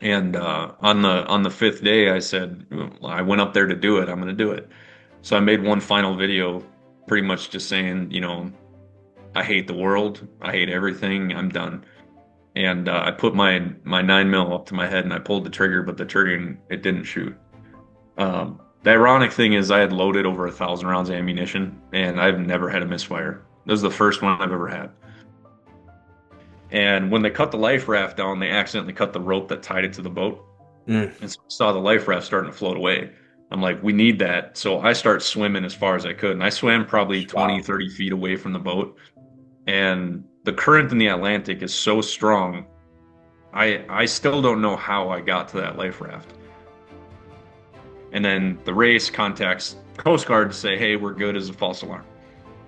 And on the fifth day, I said, "Well, I went up there to do it. I'm going to do it." So I made one final video, pretty much just saying, I hate the world. I hate everything. I'm done. And I put my 9 mil up to my head and I pulled the trigger, but the trigger it didn't shoot. The ironic thing is I had loaded over 1,000 rounds of ammunition and I've never had a misfire. This was the first one I've ever had. And when they cut the life raft down, they accidentally cut the rope that tied it to the boat. Mm. And so I saw the life raft starting to float away. I'm like, we need that. So I start swimming as far as I could. And I swam probably 20, Wow. 30 feet away from the boat. And the current in the Atlantic is so strong. I still don't know how I got to that life raft. And then the race contacts Coast Guard to say, hey, we're good as a false alarm.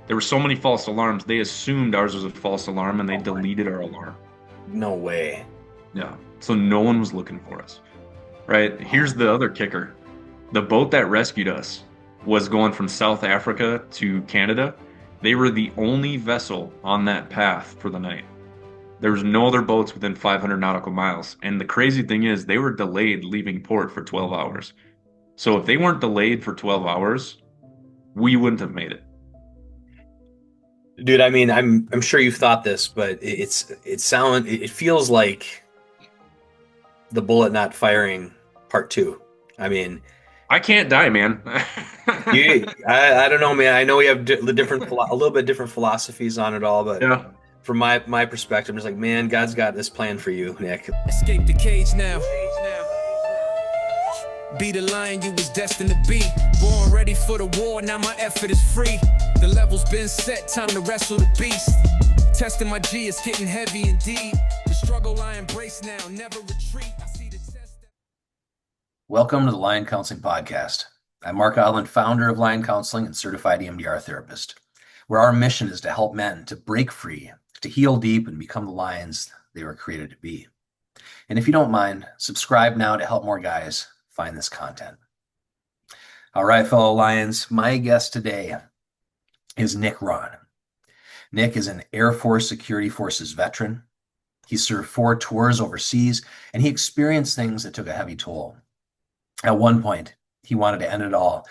There were so many false alarms, they assumed ours was a false alarm and they Oh my, deleted our alarm. no way. Yeah. So no one was looking for us. Right? Here's Wow. the other kicker. The boat that rescued us was going from South Africa to Canada. They were the only vessel on that path for the night. There was no other boats within 500 nautical miles. And the crazy thing is, they were delayed leaving port for 12 hours. So if they weren't delayed for 12 hours, we wouldn't have made it. Dude, I mean, I'm sure you've thought this, but it feels like the bullet not firing part two. I mean, I can't die, man. I don't know, man. I know we have a little bit different philosophies on it all, but Yeah. from my perspective, I'm just like, man, God's got this plan for you, Nick. Escape the cage now. Be the lion you was destined to be. Born ready for the war, now my effort is free. The level's been set, time to wrestle the beast. Testing my G, it's getting heavy indeed. The struggle I embrace now, never retreat. I see the test. Welcome to the Lion Counseling Podcast. I'm Mark Odland, founder of Lion Counseling and certified EMDR therapist, where our mission is to help men to break free, to heal deep, and become the lions they were created to be. And if you don't mind, subscribe now to help more guys find this content. All right, fellow Lions, my guest today is Nick Rahn. Nick is an Air Force Security Forces veteran. He served 4 tours overseas, and he experienced things that took a heavy toll. At one point, he wanted to end it all,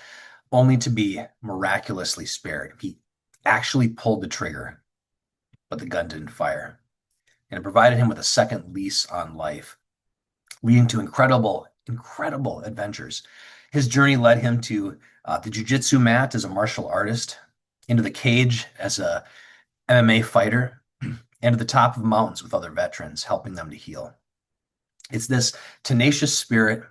only to be miraculously spared. He actually pulled the trigger, but the gun didn't fire. And it provided him with a second lease on life, leading to incredible adventures. His journey led him to the jiu-jitsu mat as a martial artist, into the cage as a MMA fighter, and to the top of mountains with other veterans, helping them to heal. It's this tenacious spirit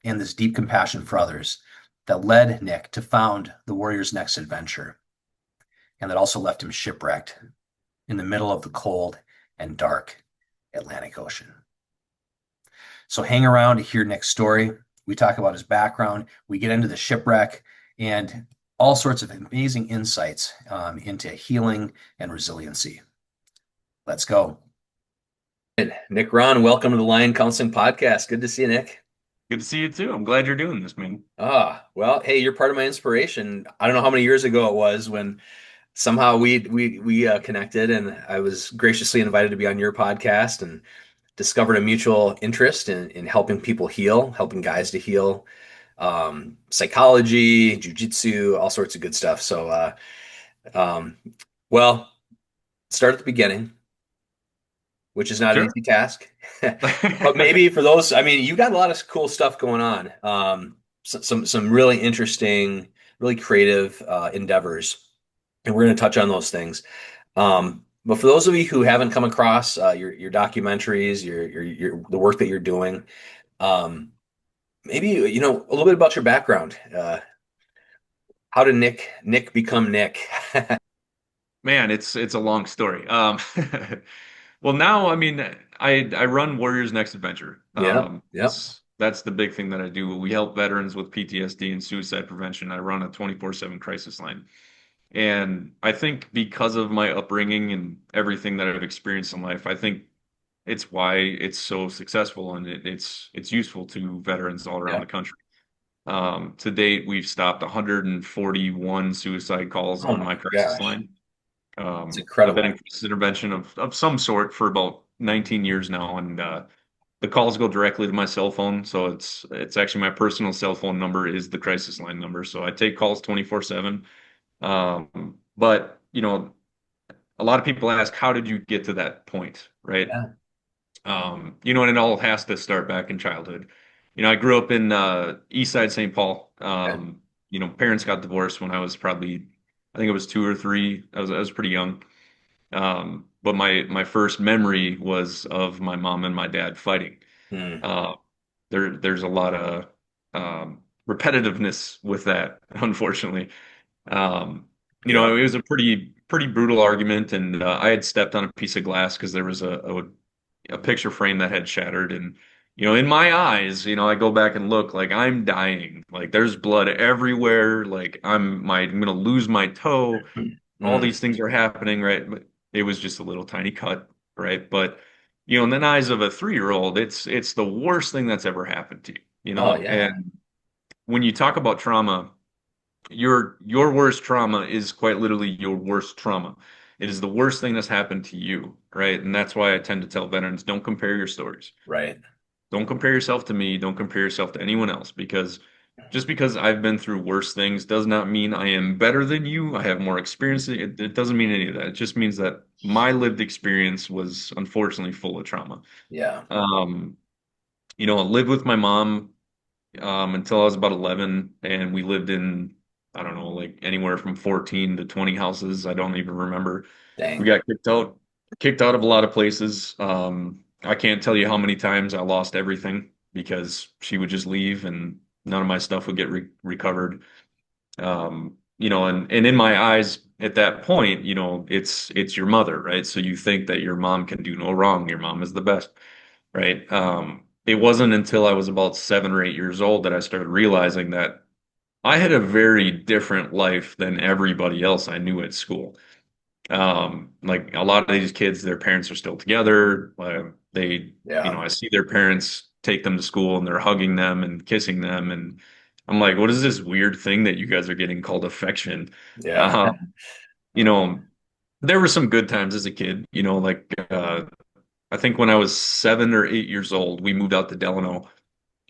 and this deep compassion for others that led Nick to found the Warrior's Next Adventure, and that also left him shipwrecked in the middle of the cold and dark Atlantic Ocean. So hang around to hear Nick's story. We talk about his background. We get into the shipwreck and all sorts of amazing insights into healing and resiliency. Let's go. Nick Rahn, welcome to the Lion Counseling Podcast. Good to see you, Nick. Good to see you too. I'm glad you're doing this, man. Well, hey, you're part of my inspiration. I don't know how many years ago it was when somehow we connected, and I was graciously invited to be on your podcast and discovered a mutual interest in helping people heal, helping guys to heal, psychology, jujitsu, all sorts of good stuff. So, um, well, start at the beginning, which is not an Sure. easy task. But maybe for those, I mean, you got a lot of cool stuff going on. Some really interesting, really creative endeavors, and we're going to touch on those things. But for those of you who haven't come across your documentaries, your the work that you're doing, maybe a little bit about your background. How did Nick become Nick? Man, it's a long story. Well, now I mean, I run Warriors Next Adventure. Yep, yep. That's the big thing that I do. We help veterans with PTSD and suicide prevention. I run a 24/7 crisis line. And I think because of my upbringing and everything that I've experienced in life, I think it's why it's so successful and it's useful to veterans all around Yeah. the country. To date, we've stopped 141 suicide calls Oh on my my crisis gosh, line. it's I've been incredible. in crisis intervention of some sort for about 19 years now, and the calls go directly to my cell phone, so it's actually my personal cell phone number is the crisis line number. So I take calls 24/7. But a lot of people ask, how did you get to that point, right? Yeah. And it all has to start back in childhood. I grew up in East Side St. Paul. Okay. Parents got divorced when I was probably, I think it was 2 or 3. I was pretty young. But my first memory was of my mom and my dad fighting. Hmm. Uh, there's a lot of repetitiveness with that, unfortunately. Yeah. It was a pretty brutal argument, and I had stepped on a piece of glass because there was a picture frame that had shattered, and in my eyes, I go back and look like I'm dying, like there's blood everywhere, like I'm gonna lose my toe. All Hmm. these things are happening, right? But it was just a little tiny cut, right? But in the eyes of a 3-year-old, it's the worst thing that's ever happened to you, Oh yeah. and when you talk about trauma, your worst trauma is quite literally your worst trauma. It is the worst thing that's happened to you, right? And that's why I tend to tell veterans, don't compare your stories. Right. Don't compare yourself to me. Don't compare yourself to anyone else, because just because I've been through worse things does not mean I am better than you. I have more experience. It doesn't mean any of that. It just means that my lived experience was unfortunately full of trauma. Yeah. Um, I lived with my mom until I was about 11, and we lived in, I don't know, like anywhere from 14 to 20 houses. I don't even remember. We Dang. got kicked out of a lot of places. I can't tell you how many times I lost everything because she would just leave and none of my stuff would get recovered. And in my eyes at that point, it's your mother, right? So you think that your mom can do no wrong. Your mom is the best, right? It wasn't until I was about 7 or 8 years old that I started realizing that I had a very different life than everybody else I knew at school. Like a lot of these kids, their parents are still together. Yeah. I see their parents take them to school and they're hugging them and kissing them. And I'm like, what is this weird thing that you guys are getting called affection? Yeah. Um, you know, there were some good times as a kid, I think when I was 7 or 8 years old, we moved out to Delano.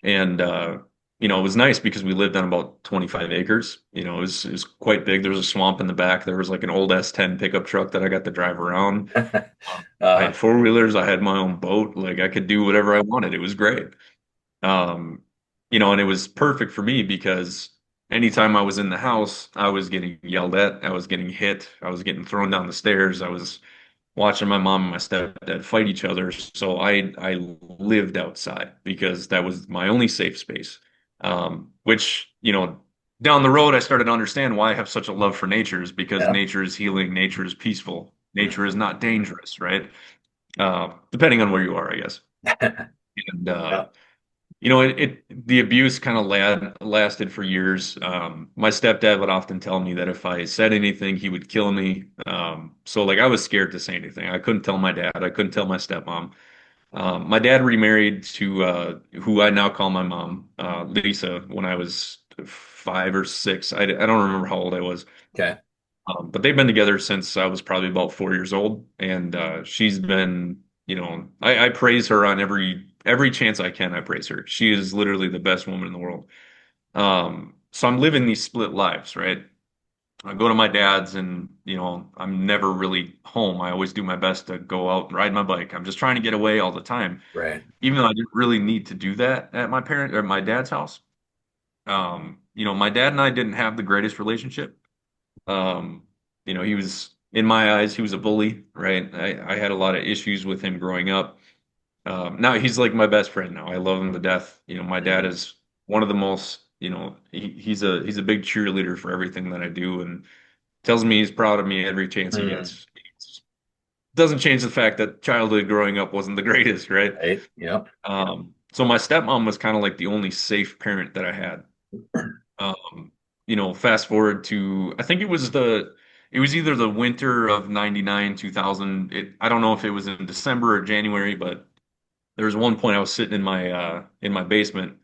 And it was nice because we lived on about 25 acres. It was quite big. There was a swamp in the back. There was like an old S10 pickup truck that I got to drive around. I Uh, had four-wheelers. I had my own boat. Like I could do whatever I wanted. It was great. Um, and it was perfect for me because anytime I was in the house, I was getting yelled at. I was getting hit. I was getting thrown down the stairs. I was watching my mom and my stepdad fight each other. So I lived outside because that was my only safe space. Which, down the road, I started to understand why I have such a love for nature is because yeah. nature is healing, nature is peaceful, nature is Mhm. not dangerous, right? Depending on where you are, I guess. And Yeah. the abuse kind of lasted for years. My stepdad would often tell me that if I said anything, he would kill me. So like I was scared to say anything. I couldn't tell my dad. I couldn't tell my stepmom. My dad remarried to who I now call my mom, Lisa, when I was 5 or 6. I don't remember how old I was. Okay. But they've been together since I was probably about 4 years old, and she's been, I praise her on every chance I can. I praise her. She is literally the best woman in the world. So I'm living these split lives, right? I go to my dad's, and I'm never really home. I always do my best to go out and ride my bike. I'm just trying to get away all the time, Right. even though I didn't really need to do that at my dad's house. My dad and I didn't have the greatest relationship. Um, he was, in my eyes, he was a bully, right? I had a lot of issues with him growing up. Now he's like my best friend now. I love him to death. My dad Mhm. is one of the most, he's a big cheerleader for everything that I do and tells me he's proud of me every chance he Mhm. gets. Doesn't change the fact that childhood growing up wasn't the greatest, right? Right. Yep. So my stepmom was kind of like the only safe parent that I had. Fast forward to I think it was either the winter of 99, 2000. I don't know if it was in December or January, but there was one point I was sitting in my basement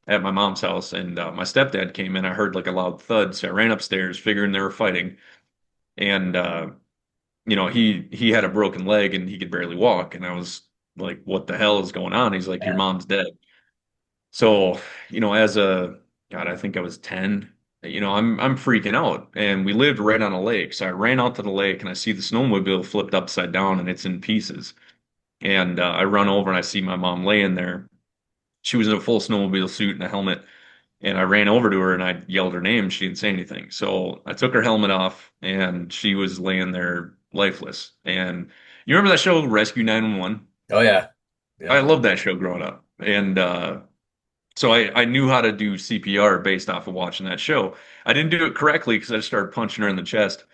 at my mom's house, and my stepdad came in. I heard like a loud thud, so I ran upstairs, figuring they were fighting. And he had a broken leg and he could barely walk, and I was like, what the hell is going on? He's like, your Yeah. mom's dead. So, as God, I think I was 10, I'm freaking out. And we lived right on a lake. So I ran out to the lake and I see the snowmobile flipped upside down and it's in pieces. And I run over and I see my mom laying there. She was in a full snowmobile suit and a helmet. And I ran over to her and I yelled her name. She didn't say anything. So I took her helmet off and she was laying there lifeless. And you remember that show, Rescue 911? Oh yeah. I Yeah. loved that show growing up. And so I knew how to do CPR based off of watching that show. I didn't do it correctly because I just started punching her in the chest.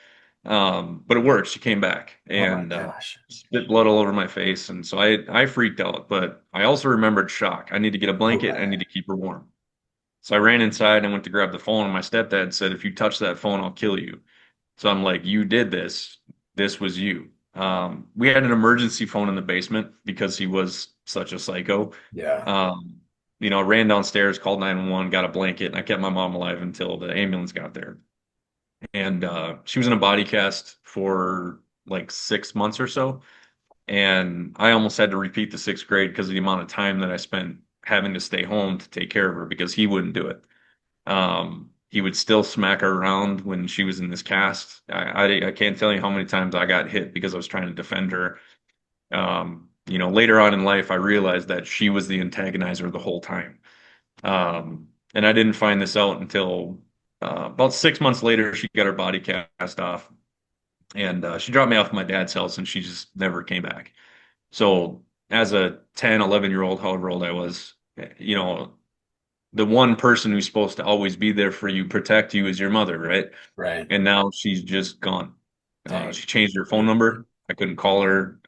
But it worked. She came back Oh my and gosh. spit blood all over my face. And so I freaked out. But I also remembered shock. I need to get a blanket. I Right. need to keep her warm. So I ran inside and went to grab the phone. And my stepdad said, if you touch that phone, I'll kill you. So I'm like, you did this. This was you. We had an emergency phone in the basement because he was such a psycho. Yeah. Um, ran downstairs, called 911, got a blanket, and I kept my mom alive until the ambulance got there. And she was in a body cast for like 6 months or so. And I almost had to repeat the sixth grade because of the amount of time that I spent having to stay home to take care of her because he wouldn't do it. He would still smack her around when she was in this cast. I can't tell you how many times I got hit because I was trying to defend her. Later on in life, I realized that she was the antagonizer the whole time. And I didn't find this out until about 6 months later. She got her body cast off, and she dropped me off at my dad's house, and she just never came back. So, as a 10, 11-year-old, however old I was, you know, the one person who's supposed to always be there for you, protect you, is your mother, right? Right. And now she's just gone. Dang. She changed her phone number. I couldn't call her.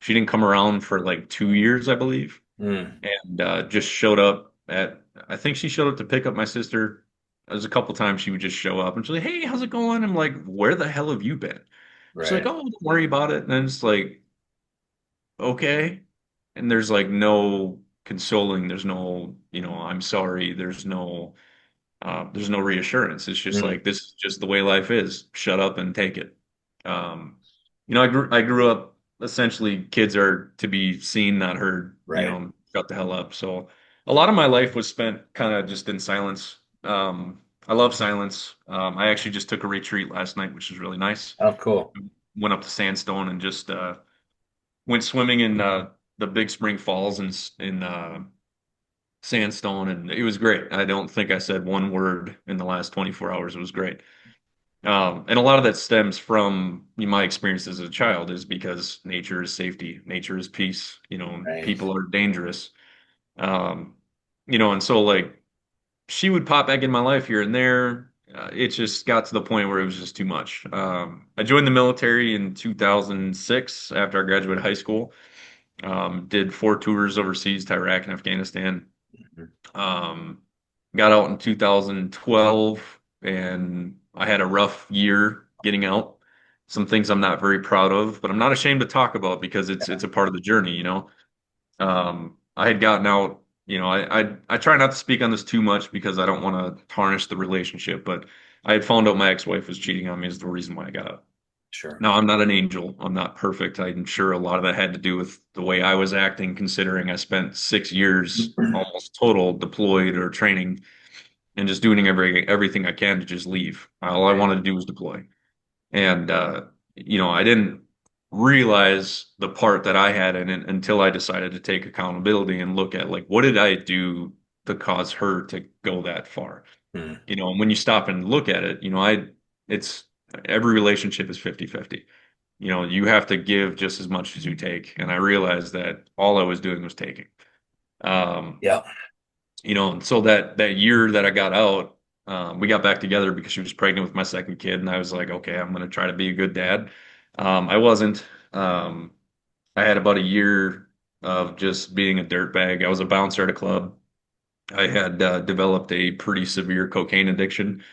She didn't come around for like 2 years, I believe, Mm. and just showed up at. I think she showed up to pick up my sister. There's a couple times she would just show up and she's like, "Hey, how's it going?" I'm like, "Where the hell have you been?" She's like, Right. "Oh, don't worry about it." And I'm just like, "Okay." And there's like no consoling. There's no, I'm sorry. There's no reassurance. It's just Mm. like this is just the way life is. Shut up and take it. Um, I grew up essentially kids are to be seen, not heard. Right. Shut the hell up. So a lot of my life was spent kind of just in silence. I love silence. I actually just took a retreat last night, which was really nice. Oh, cool. Went up to Sandstone and just went swimming in the Big Spring Falls in Sandstone, and it was great. I don't think I said one word in the last 24 hours. It was great. And a lot of that stems from my experience as a child is because nature is safety, nature is peace, Right. people are dangerous. Um, and so like she would pop back in my life here and there. It just got to the point where it was just too much. I joined the military in 2006 after I graduated high school. Did 4 tours overseas to Iraq and Afghanistan. Mhm. Um, got out in 2012 and I had a rough year getting out. Some things I'm not very proud of, but I'm not ashamed to talk about because it's a part of the journey. I had gotten out, I try not to speak on this too much because I don't want to tarnish the relationship, but I had found out my ex-wife was cheating on me is the reason why I got out. Sure. Now, I'm not an angel. I'm not perfect. I'm sure a lot of that had to do with the way I was acting, considering I spent 6 years almost total deployed or training and just doing everything I can to just leave. All I Right. wanted to do was deploy. And, I didn't realize the part that I had in it until I decided to take accountability and look at, like, what did I do to cause her to go that far? Mm. And when you stop and look at it, it's every relationship is 50-50. You have to give just as much as you take. And I realized that all I was doing was taking. Um, Yeah. and so that year that I got out, we got back together because she was pregnant with my second kid, and I was like, okay, I'm going to try to be a good dad. I wasn't. Um, I had about a year of just being a dirtbag. I was a bouncer at a club. I had developed a pretty severe cocaine addiction,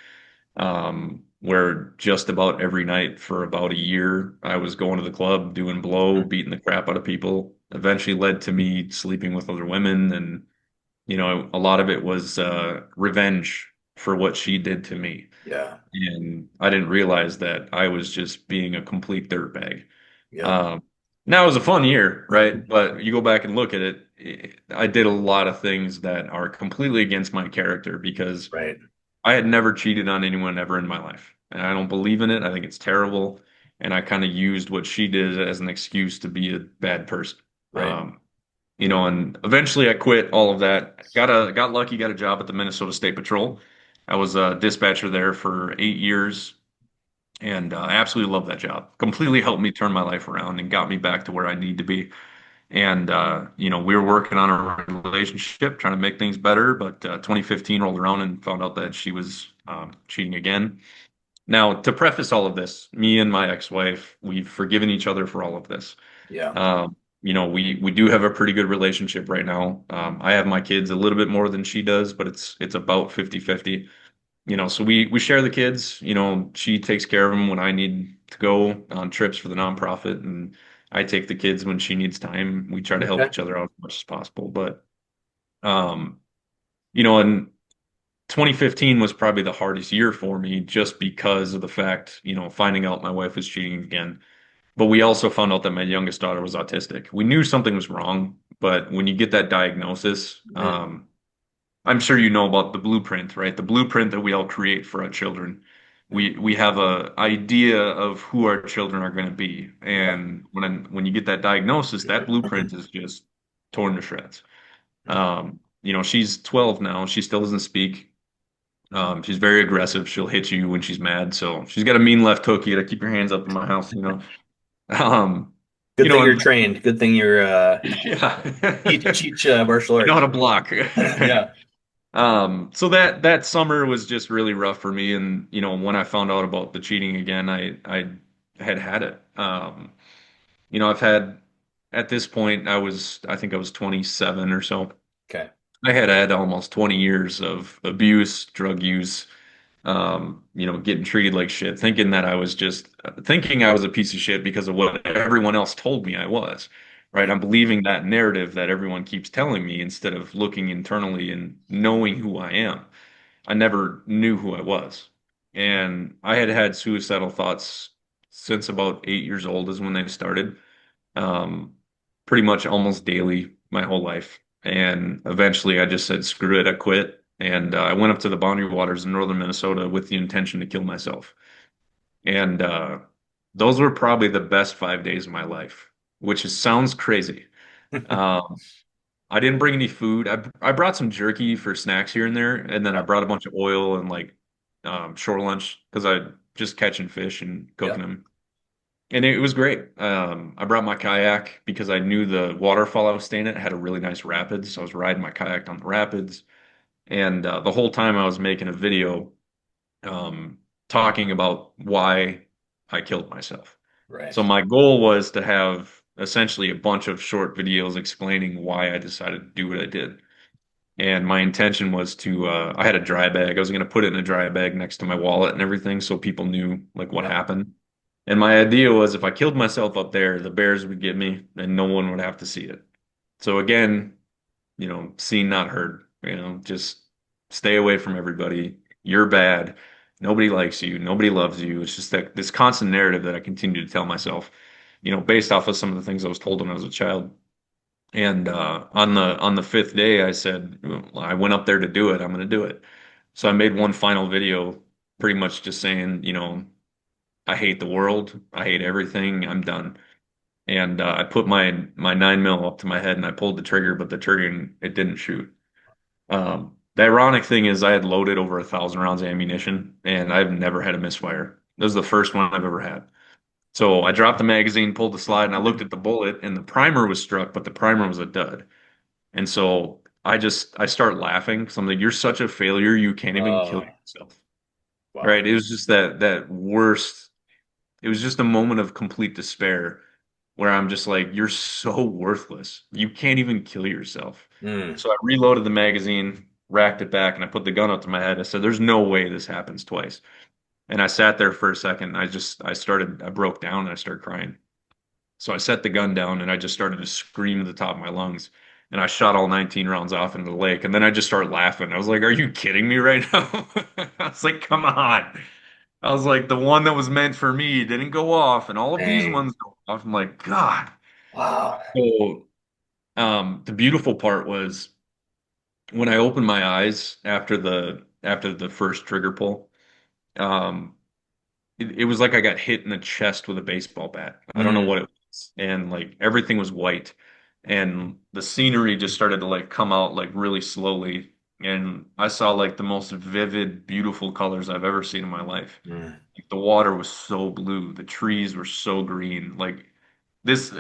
where just about every night for about a year, I was going to the club, doing blow, Mm. beating the crap out of people. Eventually led to me sleeping with other women, and a lot of it was revenge for what she did to me. Yeah. And I didn't realize that I was just being a complete dirtbag. Yep. Um, Now it was a fun year, right? But you go back and look at it, I did a lot of things that are completely against my character because Right. I had never cheated on anyone ever in my life. And I don't believe in it. I think it's terrible. And I kind of used what she did as an excuse to be a bad person. Right. And eventually I quit all of that. Got lucky, got a job at the Minnesota State Patrol. I was a dispatcher there for 8 years and I absolutely loved that job. Completely helped me turn my life around and got me back to where I need to be. And we were working on a relationship, trying to make things better. But 2015 rolled around and found out that she was cheating again. Now, to preface all of this, me and my ex-wife, we've forgiven each other for all of this. Yeah. We do have a pretty good relationship right now. I have my kids a little bit more than she does, but it's about 50-50. So we share the kids. She takes care of them when I need to go on trips for the nonprofit, and I take the kids when she needs time. We try to help Okay. each other out as much as possible. But um, and 2015 was probably the hardest year for me just because of the fact, finding out my wife was cheating again. But we also found out that my youngest daughter was autistic. We knew something was wrong, but when you get that diagnosis, Mhm. I'm sure you know about the blueprint, right? The blueprint that we all create for our children. We have a idea of who our children are going to be, Yep. and when you get that diagnosis, that blueprint is just torn to shreds. She's 12 now. She still doesn't speak. She's very aggressive. She'll hit you when she's mad. So she's got a mean left hook. You got to keep your hands up in my house. Um, Good thing you're and trained. Good thing you're yeah, teach martial I know how arts. to block. Yeah. So that summer was just really rough for me, and when I found out about the cheating again, I had it. I've had at this point I think I was 27 or so. Okay. I had had almost 20 years of abuse, drug use, getting treated like shit, thinking I was a piece of shit because of what everyone else told me I was, right? I'm believing that narrative that everyone keeps telling me instead of looking internally and knowing who I am. I never knew who I was. And I had had suicidal thoughts since about 8 years old is when they started, um, pretty much almost daily my whole life. And eventually I just said, screw it, I quit. And I went up to the Boundary Waters in northern Minnesota with the intention to kill myself. And those were probably the best 5 days of my life, which sounds crazy. Um, I didn't bring any food. I brought some jerky for snacks here and there, and then I Yep. brought a bunch of oil and like shore lunch because I just catching fish and cooking Yep. them. And it was great. I brought my kayak because I knew the waterfall I was staying at had a really nice rapids. So I was riding my kayak on the rapids. And the whole time I was making a video talking about why I killed myself. Right. So my goal was to have essentially a bunch of short videos explaining why I decided to do what I did. And my intention was I had a dry bag. I was going to put it in a dry bag next to my wallet and everything so people knew like what Yep. happened. And my idea was if I killed myself up there, the bears would get me and no one would have to see it. So again, seen, not heard, just stay away from everybody. You're bad. Nobody likes you. Nobody loves you. It's just that this constant narrative that I continue to tell myself, based off of some of the things I was told when I was a child. And on the fifth day, I said, well, I went up there to do it. I'm going to do it. So I made one final video, pretty much just saying, I hate the world. I hate everything. I'm done. And I put my 9 mil up to my head and I pulled the trigger, but the trigger it didn't shoot. The ironic thing is I had loaded over 1,000 rounds of ammunition and I've never had a misfire. This is the first one I've ever had. So I dropped the magazine, pulled the slide, and I looked at the bullet, and the primer was struck, but the primer was a dud. And so I start laughing because I'm like, "You're such a failure, you can't even kill Oh, yourself." wow. Right? It was just that worst. It was just a moment of complete despair where I'm just like, "You're so worthless. You can't even kill yourself." Mm. So I reloaded the magazine, racked it back, and I put the gun up to my head. I said, "There's no way this happens twice." And I sat there for a second. And I broke down and I started crying. So I set the gun down and I just started to scream at the top of my lungs. And I shot all 19 rounds off into the lake. And then I just started laughing. I was like, are you kidding me right now? I was like, come on. I was like, the one that was meant for me didn't go off, and all of these Dang. ones go off. I'm like, God. Wow. So the beautiful part was when I opened my eyes after the first trigger pull, um, it was like I got hit in the chest with a baseball bat. I don't know Mm, what it was. And like everything was white. And the scenery just started to like come out like really slowly. And I saw like the most vivid, beautiful colors I've ever seen in my life. mm. Like, the water was so blue, the trees were so green. Like this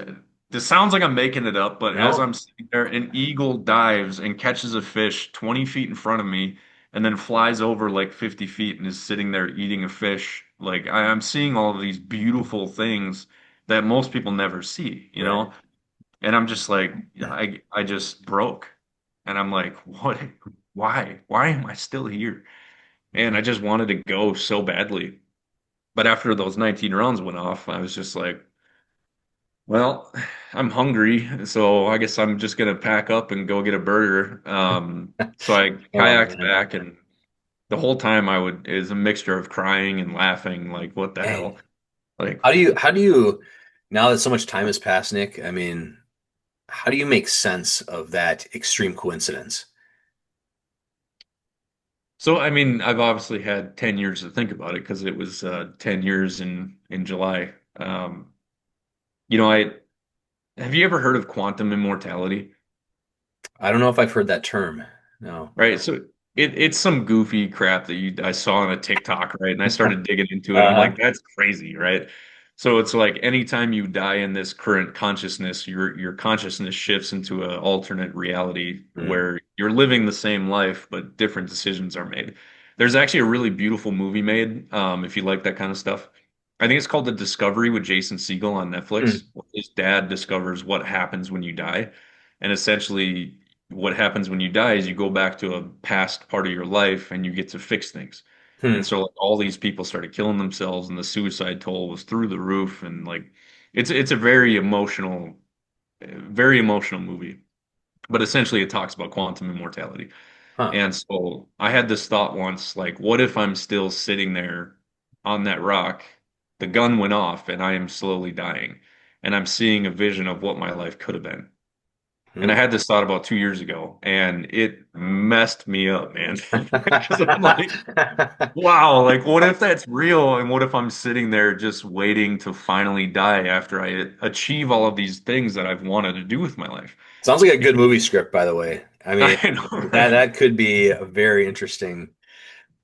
this sounds like I'm making it up, but as No. I'm sitting there, an eagle dives and catches a fish 20 feet in front of me and then flies over like 50 feet and is sitting there eating a fish. Like I'm seeing all of these beautiful things that most people never see, you Right. know? And I'm just like, I just broke. And I'm like, what? Why? Why am I still here? And I just wanted to go so badly. But after those 19 rounds went off, I was just like, well, I'm hungry, so I guess I'm just gonna pack up and go get a burger. So I Oh kayaked man. back, and the whole time I would is a mixture of crying and laughing, like what the Dang. hell? Like, How do you now that so much time has passed, Nick? I mean, how do you make sense of that extreme coincidence? so I mean, I've obviously had 10 years to think about it because it was 10 years in July. I have you ever heard of quantum immortality? I don't know if I've heard that term. No. Right. So it's some goofy crap that I saw on a TikTok, right? And I started digging into it. I'm Uh-huh. like, that's crazy, right? So it's like anytime you die in this current consciousness, your consciousness shifts into an alternate reality Mm. where you're living the same life, but different decisions are made. There's actually a really beautiful movie made, if you like that kind of stuff. I think it's called The Discovery with Jason Segel on Netflix. Mm. His dad discovers what happens when you die. And essentially, what happens when you die is you go back to a past part of your life and you get to fix things. And Hmm. so like, all these people started killing themselves and the suicide toll was through the roof and like it's a very emotional movie. But essentially it talks about quantum immortality. Huh. And so I had this thought once, like, what if I'm still sitting there on that rock? The gun went off and I am slowly dying. And I'm seeing a vision of what my life could have been. And I Hmm. had this thought about 2 years ago, and it messed me up, man. Because I'm like, wow, like what if that's real? And what if I'm sitting there just waiting to finally die after I achieve all of these things that I've wanted to do with my life? Sounds like a good movie script, by the way. I mean, I know, that right? that could be a very interesting.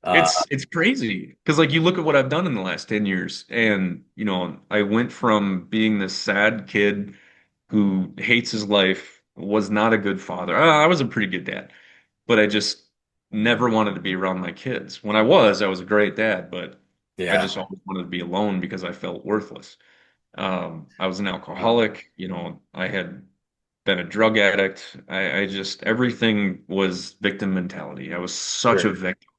Uh, It's crazy because like you look at what I've done in the last 10 years, and I went from being this sad kid who hates his life, was not a good father. I was a pretty good dad, but I just never wanted to be around my kids. When I was a great dad, but I yeah. just always wanted to be alone because I felt worthless. I was an Wow. alcoholic, I had been a drug addict. I just, everything was victim mentality. I was such a Sure. victim.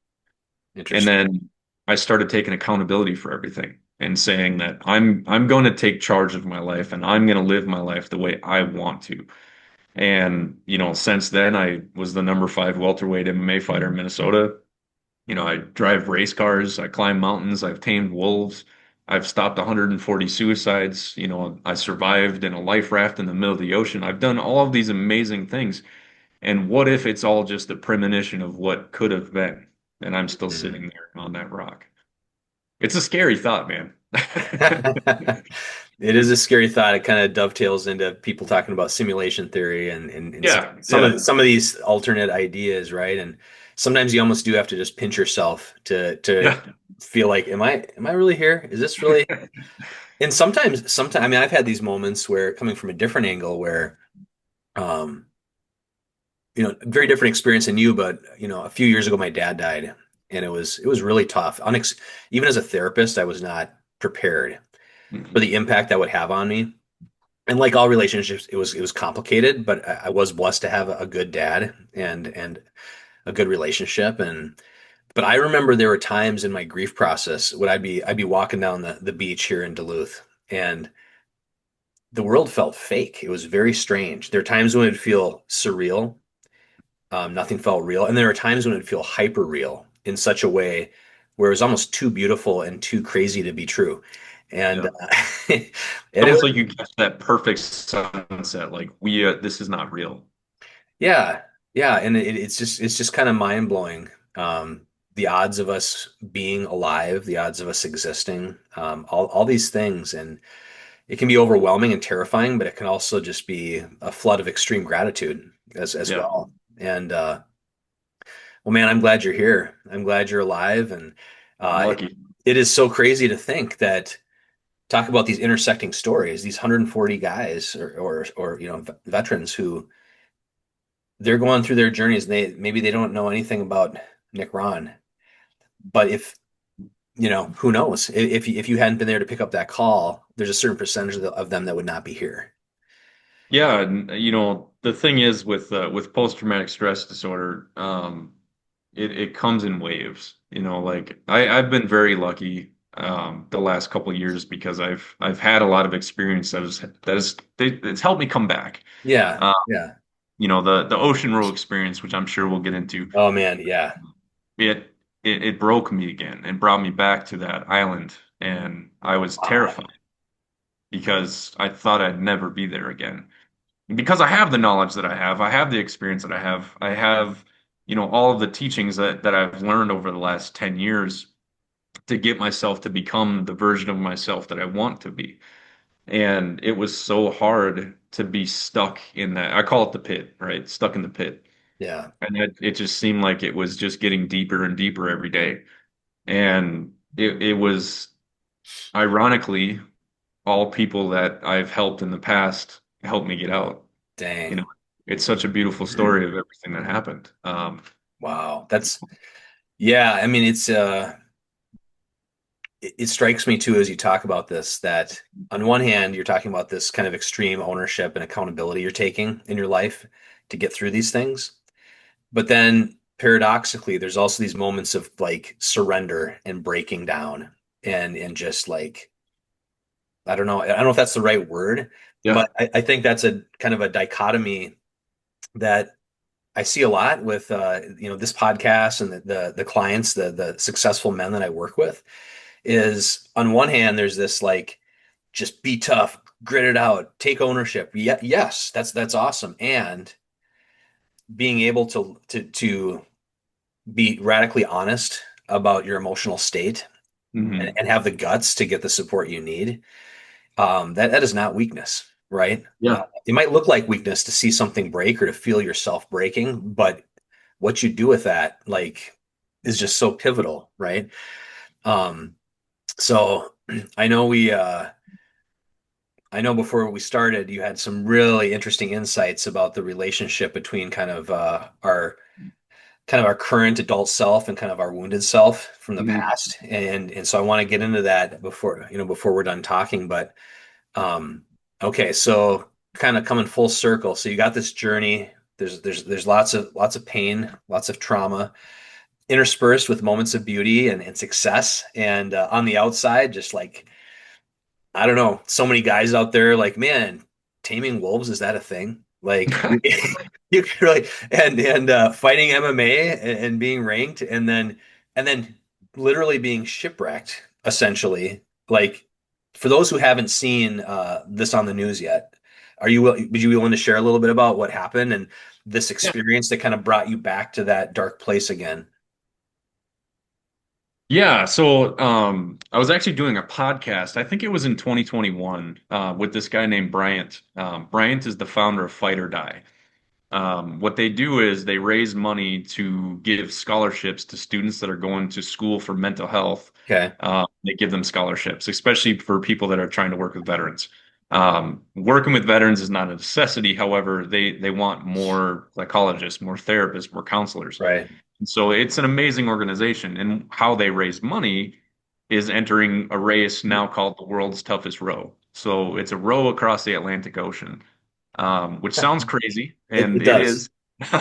And Interesting. then I started taking accountability for everything and saying that I'm going to take charge of my life and I'm going to live my life the way I want to. And, since then, I was the number 5 welterweight MMA fighter in Minnesota. I drive race cars, I climb mountains, I've tamed wolves, I've stopped 140 suicides. I survived in a life raft in the middle of the ocean. I've done all of these amazing things. And what if it's all just a premonition of what could have been? And I'm still Mhm. sitting there on that rock. It's a scary thought, man. It is a scary thought. It kind of dovetails into people talking about simulation theory and Yeah, some of yeah, some of these alternate ideas, right? And sometimes you almost do have to just pinch yourself to yeah. feel like, am I really here? Is this really? And sometimes, I mean, I've had these moments where coming from a different angle where, um, very different experience than you, but a few years ago, my dad died, and it was really tough. Even as a therapist, I was not prepared for Mhm. the impact that would have on me. And like all relationships, it was complicated, but I was blessed to have a good dad and a good relationship. But I remember there were times in my grief process when I'd be walking down the beach here in Duluth, and the world felt fake. It was very strange. There are times when it'd feel surreal. Nothing felt real. And there are times when it'd feel hyper real in such a way where it was almost too beautiful and too crazy to be true. And Yeah. and It's it almost was, like you catch that perfect sunset. Like this is not real. yeah, yeah, and it's just kind of mind blowing. The odds of us being alive, the odds of us existing, all these things, and it can be overwhelming and terrifying, but it can also just be a flood of extreme gratitude as Yeah. well. And well, man, I'm glad you're here. I'm glad you're alive, and I'm uh, lucky. it is so crazy to think that talk about these intersecting stories, these 140 guys or veterans who they're going through their journeys. And they maybe they don't know anything about Nick Rahn, but if who knows if you hadn't been there to pick up that call, there's a certain percentage of them that would not be here. Yeah, and the thing is with post-traumatic stress disorder, it comes in waves. Like I've been very lucky the last couple of years because I've had a lot of experience it's helped me come back. Yeah, Uh, yeah. the ocean row experience, which I'm sure we'll get into, Oh man, yeah. it it broke me again and brought me back to that island, and I was Wow. terrified because I thought I'd never be there again. Because I have the knowledge that I have the experience that I have, all of the teachings that I've learned over the last 10 years to get myself to become the version of myself that I want to be. And it was so hard to be stuck in that. I call it the pit, right? Stuck in the pit. Yeah, And it just seemed like it was just getting deeper and deeper every day. And it was ironically all people that I've helped in the past helped me get out. You dang. know, it's such a beautiful story of everything that happened. Wow. That's yeah, I mean it strikes me too as you talk about this that on one hand you're talking about this kind of extreme ownership and accountability you're taking in your life to get through these things. But then paradoxically, there's also these moments of like surrender and breaking down and just like I don't know if that's the right word, yeah. but I think that's a kind of a dichotomy that I see a lot with this podcast and the clients, the successful men that I work with is on one hand there's this like just be tough, grit it out, take ownership. Yeah, yes, that's awesome. And being able to be radically honest about your emotional state Hmm. and have the guts to get the support you need. That is not weakness, right? Yeah. It might look like weakness to see something break or to feel yourself breaking, but what you do with that, like, is just so pivotal, right? Um, so I know I know before we started, you had some really interesting insights about the relationship between kind of our current adult self and kind of our wounded self from the Hmm. past. And so I want to get into that before we're done talking. But um, okay, so kind of coming full circle. So you got this journey. There's lots of pain, lots of trauma, interspersed with moments of beauty and success. And on the outside, just like I don't know, so many guys out there like, man, taming wolves, is that a thing? Like you can really and fighting MMA and being ranked and then literally being shipwrecked essentially. Like for those who haven't seen this on the news yet, would you be willing to share a little bit about what happened and this Yeah. experience that kind of brought you back to that dark place again? Yeah. So I was actually doing a podcast. I think it was in 2021 with this guy named Bryant. Bryant is the founder of Fight or Die. What they do is they raise money to give scholarships to students that are going to school for mental health. Okay. They give them scholarships, especially for people that are trying to work with veterans. Working with veterans is not a necessity. However, they want more psychologists, more therapists, more counselors. Right. And so it's an amazing organization. And how they raise money is entering a race now called the world's toughest row. So it's a row across the Atlantic Ocean, which sounds crazy, It and it does. is.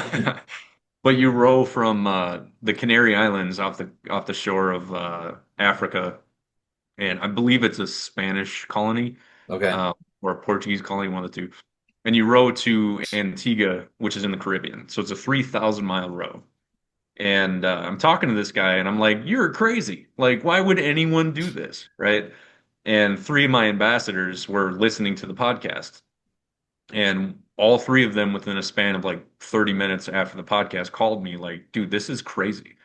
But you row from the Canary Islands off the shore of Africa, and I believe it's a Spanish colony Okay. or a Portuguese colony, one of the two. And you row to Antigua, which is in the Caribbean. So it's a 3,000-mile row. And I'm talking to this guy, and I'm like, "You're crazy! Like, why would anyone do this, right?" And three of my ambassadors were listening to the podcast. And all three of them within a span of like 30 minutes after the podcast called me like, dude, this is crazy.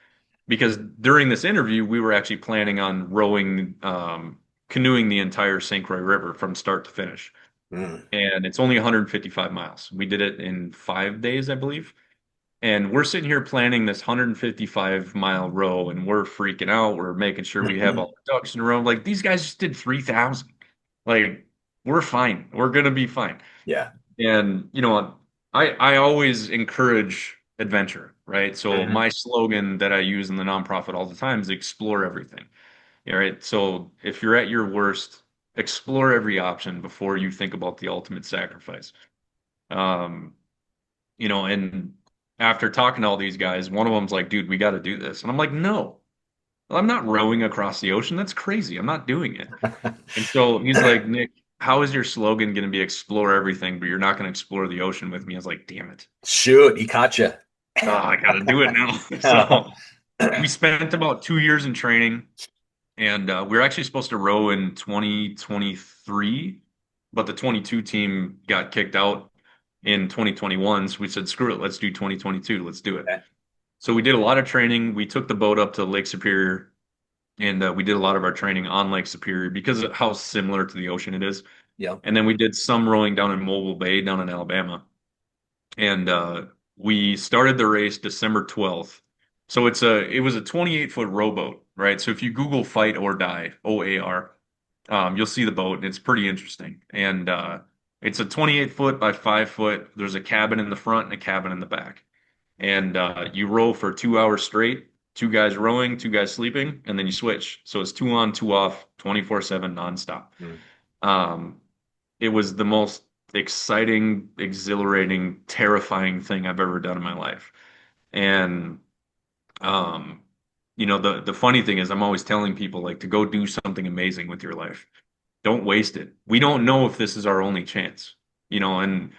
Because during this interview, we were actually planning on rowing, canoeing the entire St. Croix River from start to finish. Mm. And it's only 155 miles. We did it in 5 days, I believe. And we're sitting here planning this 155-mile row, and we're freaking out. We're making sure we have all the ducks in a row. Like these guys just did 3,000. Like we're fine. We're gonna be fine. Yeah. And I always encourage adventure, right? So Mhm. my slogan that I use in the nonprofit all the time is explore everything. All right. So if you're at your worst, explore every option before you think about the ultimate sacrifice. Um, and after talking to all these guys, one of them's like, dude, we got to do this. And I'm like, no, I'm not rowing across the ocean. That's crazy. I'm not doing it. And so he's like, Nick, how is your slogan going to be explore everything, but you're not going to explore the ocean with me? I was like, damn it. Shoot, he caught you. Oh, I got to do it now. So we spent about 2 years in training, and we were actually supposed to row in 2023, but the 22 team got kicked out in 2021. So we said, screw it, let's do 2022. Let's do it. Okay. So we did a lot of training. We took the boat up to Lake Superior, and we did a lot of our training on Lake Superior because of how similar to the ocean it is. Yeah. And then we did some rowing down in Mobile Bay, down in Alabama. And we started the race December 12th. So it was a 28-foot rowboat, right? So if you Google Fight or Die, OAR, you'll see the boat, and it's pretty interesting. And it's a 28 foot by 5 foot. There's a cabin in the front and a cabin in the back. And you row for 2 hours straight, two guys rowing, two guys sleeping, and then you switch. So it's two on, two off, 24/7 nonstop. Mm. It was the most exciting, exhilarating, terrifying thing I've ever done in my life. And um, the funny thing is I'm always telling people like to go do something amazing with your life. Don't waste it. We don't know if this is our only chance. And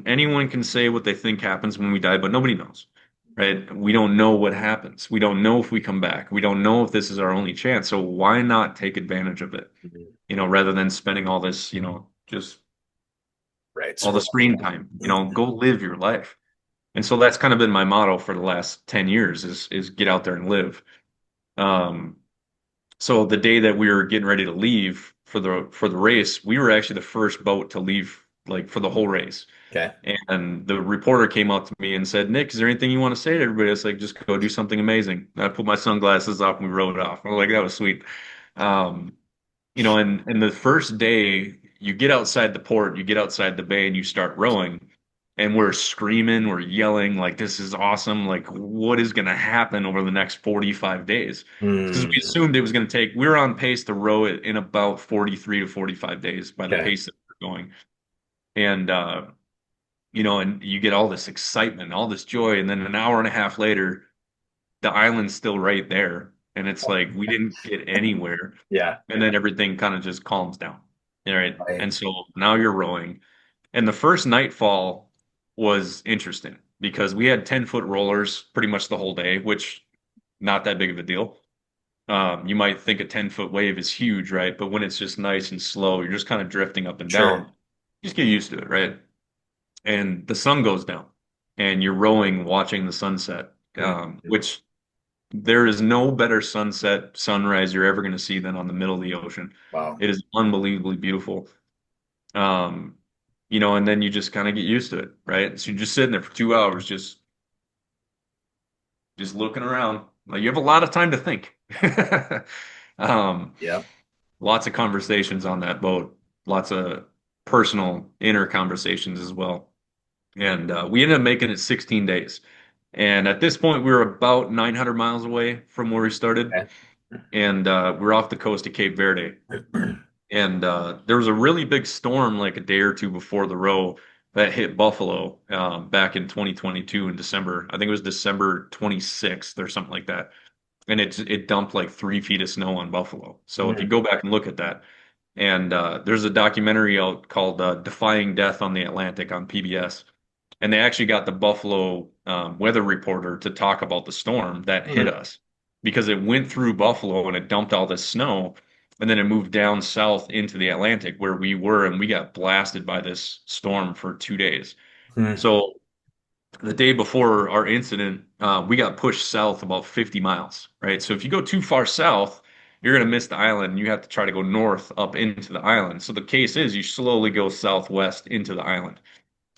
anyone can say what they think happens when we die, but nobody knows. Right? We don't know what happens. We don't know if we come back. We don't know if this is our only chance. So why not take advantage of it? Mhm. Rather than spending all this, just Right. all the screen time, go live your life. And so that's kind of been my motto for the last 10 years is get out there and live. Um, so the day that we were getting ready to leave for the race, we were actually the first boat to leave like for the whole race. Okay. And the reporter came up to me and said, Nick, is there anything you want to say to everybody? I was like, just go do something amazing. And I put my sunglasses off and we rode off. I was like, that was sweet. Um, and the first day you get outside the port, you get outside the bay and you start rowing and we're screaming, we're yelling like this is awesome. Like what is going to happen over the next 45 days? Because we Mm. assumed it was going to take, we were on pace to row it in about 43 to 45 days by the Okay. pace that we're going. And, and you get all this excitement, all this joy. And then an hour and a half later, the island's still right there. And it's like, we didn't get anywhere. Yeah. And then everything kind of just calms down. All right. Right. And so now you're rowing. And the first nightfall was interesting because we had 10-foot rollers pretty much the whole day, which not that big of a deal. You might think a 10-foot wave is huge, right? But when it's just nice and slow, you're just kind of drifting up and Sure. down. Just get used to it, right? And the sun goes down and you're rowing, watching the sunset, Mhm. which there is no better sunset, sunrise you're ever going to see than on the middle of the ocean. Wow. It is unbelievably beautiful. Um, and then you just kind of get used to it, right? So you're just sitting there for 2 hours, just looking around. Like you have a lot of time to think. Um, Yeah. Lots of conversations on that boat, lots of personal inner conversations as well. And we ended up making it 16 days. And at this point, we were about 900 miles away from where we started. Okay. And we're off the coast of Cape Verde. And there was a really big storm like a day or two before the row that hit Buffalo back in 2022 in December. I think it was December 26th or something like that. And it dumped like 3 feet of snow on Buffalo. So if you Mhm. go back and look at that, and there's a documentary out called Defying Death on the Atlantic on PBS. And they actually got the Buffalo weather reporter to talk about the storm that hit Mhm. us because it went through Buffalo and it dumped all this snow. and then it moved down south into the Atlantic where we were, and we got blasted by this storm for 2 days. Hmm. So the day before our incident, we got pushed south about 50 miles, right? So if you go too far south, you're going to miss the island and you have to try to go north up into the island. So the case is you slowly go southwest into the island.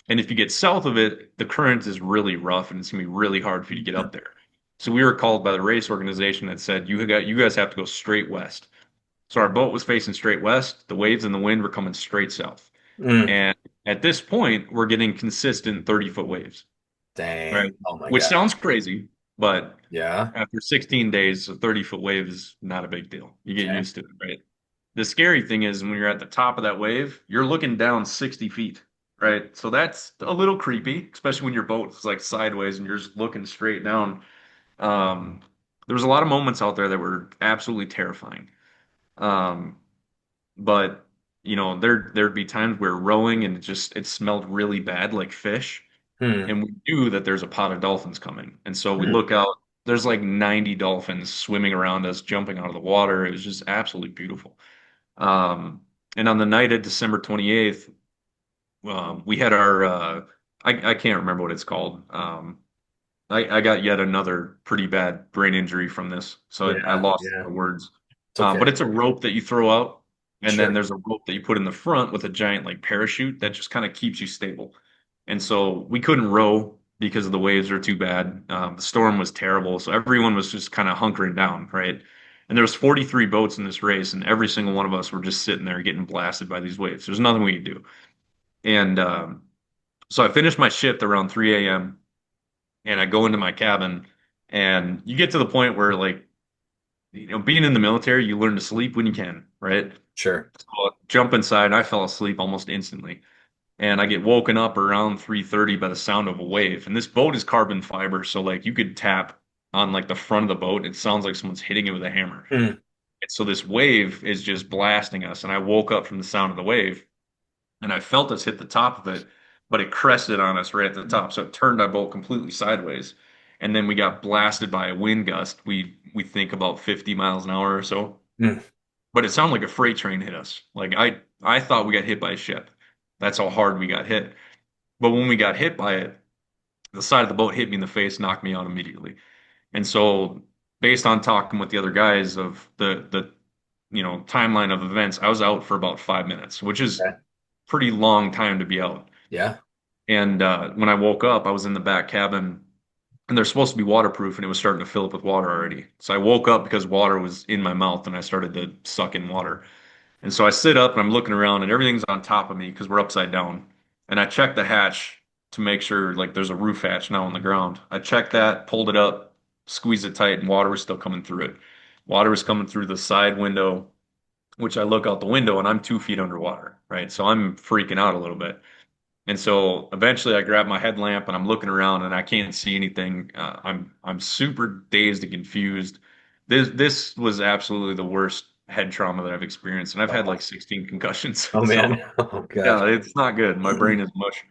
And if you get south of it, the current is really rough and it's going to be really hard for you to get up there. So we were called by the race organization that said, you guys have to go straight west. So our boat was facing straight west. The waves and the wind were coming straight south. Mm. And at this point, we're getting consistent 30-foot waves. Right. Dang. Oh my Which God. sounds crazy, but Yeah. after 16 days, a 30-foot wave is not a big deal. You get Okay. used to it, right? The scary thing is when you're at the top of that wave, you're looking down 60 feet, right? So that's a little creepy, especially when your boat is like sideways and you're just looking straight down. Um, there was a lot of moments out there that were absolutely terrifying. Um, but there'd be times where rowing and it smelled really bad like fish Hmm. and we knew that there's a pot of dolphins coming. And so we Hmm. look out, there's like 90 dolphins swimming around us, jumping out of the water. It was just absolutely beautiful. Um, and on the night of December 28th, we had I can't remember what it's called. I got yet another pretty bad brain injury from this, so I Yeah. lost Yeah. the words. It's But okay. it's a rope that you throw out, and then Sure. there's a rope that you put in the front with a giant like parachute that just kind of keeps you stable. And so we couldn't row because the waves were too bad. The storm was terrible, so everyone was just kind of hunkering down, right? And there was 43 boats in this race, and every single one of us were just sitting there getting blasted by these waves. There's nothing we could do. And so I finished my shift around 3 a.m. and I go into my cabin, and you get to the point where like being in the military, you learn to sleep when you can, right? Sure. So I jump inside, and I fell asleep almost instantly. And I get woken up around 3:30 by the sound of a wave. And this boat is carbon fiber, so like you could tap on like the front of the boat. It sounds like someone's hitting it with a hammer. Hmm. And so this wave is just blasting us. And I woke up from the sound of the wave, and I felt us hit the top of it, but it crested on us right at the top. So it turned our boat completely sideways. And then we got blasted by a wind gust. We think about 50 miles an hour or so. Hmm. But it sounded like a freight train hit us. Like I thought we got hit by a ship. That's how hard we got hit. But when we got hit by it, the side of the boat hit me in the face, knocked me out immediately. And so, based on talking with the other guys of the timeline of events, I was out for about 5 minutes, which is Okay. pretty long time to be out. Yeah. And when I woke up, I was in the back cabin, and they're supposed to be waterproof, and it was starting to fill up with water already. So I woke up because water was in my mouth, and I started to suck in water. And so I sit up and I'm looking around and everything's on top of me because we're upside down. And I check the hatch to make sure like there's a roof hatch now on the ground. I checked that, pulled it up, squeezed it tight, and water was still coming through it. Water was coming through the side window, which I look out the window and I'm 2 feet underwater, right? So I'm freaking out a little bit. And so eventually I grab my headlamp and I'm looking around and I can't see anything. I'm super dazed and confused. This was absolutely the worst head trauma that I've experienced, and I've had Oh, like 16 concussions. oh So man. Oh gosh. yeah, it's not good. My brain is mush.